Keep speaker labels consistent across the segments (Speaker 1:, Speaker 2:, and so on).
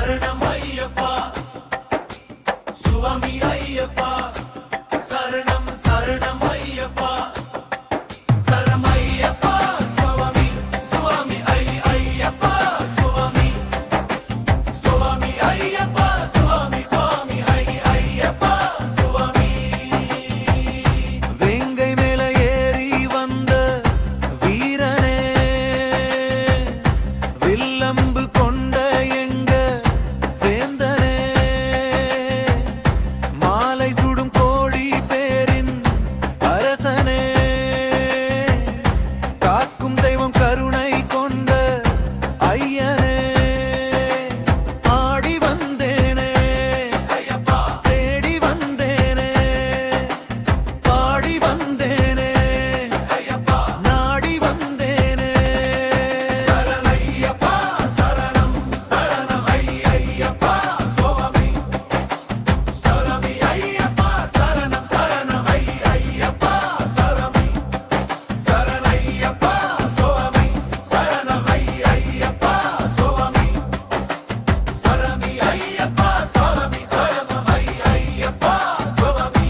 Speaker 1: சரணம் ஐயப்பா சுவாமி ஐயப்பா சரணம் சரணம் ஐயப்பா சரணம் ஐயப்பா சுவாமி சுவாமி ஐயப்பா சுவாமி சுவாமி ஐயப்பா சுவாமி சுவாமி ஐயப்பா சுவாமி
Speaker 2: வேங்கை மேல ஏறி வந்த வீரனே வில்லம்பு கொண்ட எங்க வேந்தனே மாலை சுடும் கோடி பேரின் அரசனே காக்கும் தெய்வம் கருணை கொண்ட ஐயனே ஆடி வந்தேனே
Speaker 1: ஐயப்பா
Speaker 2: தேடி வந்தேனே பாடி வந்தேனே
Speaker 1: ஐயப்பா
Speaker 2: நாடி வந்தேனே
Speaker 1: சரணய்யப்பா சரணம் சரணம் ஐயப்பா சுவாமி சரணமி ஐயப்பா சரணம் சரணம் ஐயப்பா சரணமி சரணய்யப்பா சுவாமி சரணம் ஐயப்பா சுவாமி சரணமி ஐயப்பா சுவாமி சரணம் ஐயப்பா சுவாமி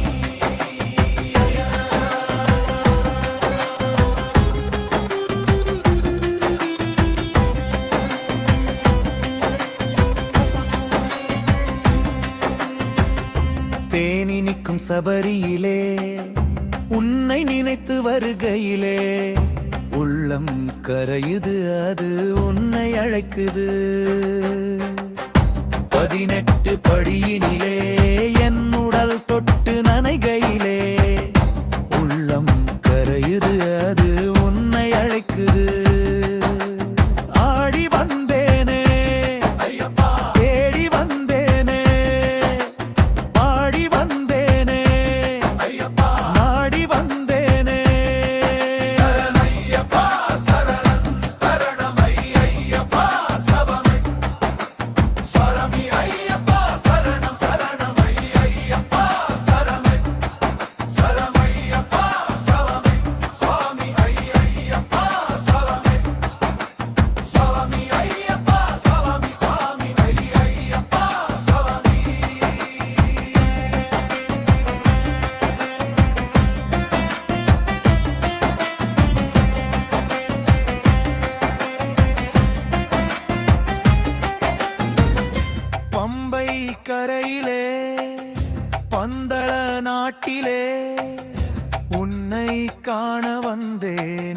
Speaker 2: தேனி நிற்கும் சபரியிலே உன்னை நினைத்து வருகையிலே உள்ளம் கரையுது, அது உன்னை அழைக்குது. 18 படியினிலே என் உடல் தொட்டு நனைகையிலே உள்ளம் கரையுது, அது உன்னை அழைக்குது. ஆடி வந்தேனே
Speaker 1: ஐயப்பா
Speaker 2: தேடி வந்தேனே பாடி வந்தேனே
Speaker 1: ஐயப்பா
Speaker 2: நாடி வந்தேனே
Speaker 1: சரணய்யப்பா சரணம் சரணம் ஐயப்பா சவமி சரணமி ஐயப்பா சரணம் சரணம் ஐயப்பா சரணமி சரணமையப்பா சவமி சுவாமி ஐயப்பா சவமி சுவாமி ஐயப்பா சவமி சுவாமி ஐயப்பா சவமி
Speaker 2: பம்பை கரையிலே பந்தள நாட்டிலே உன்னை காண வந்தேன்.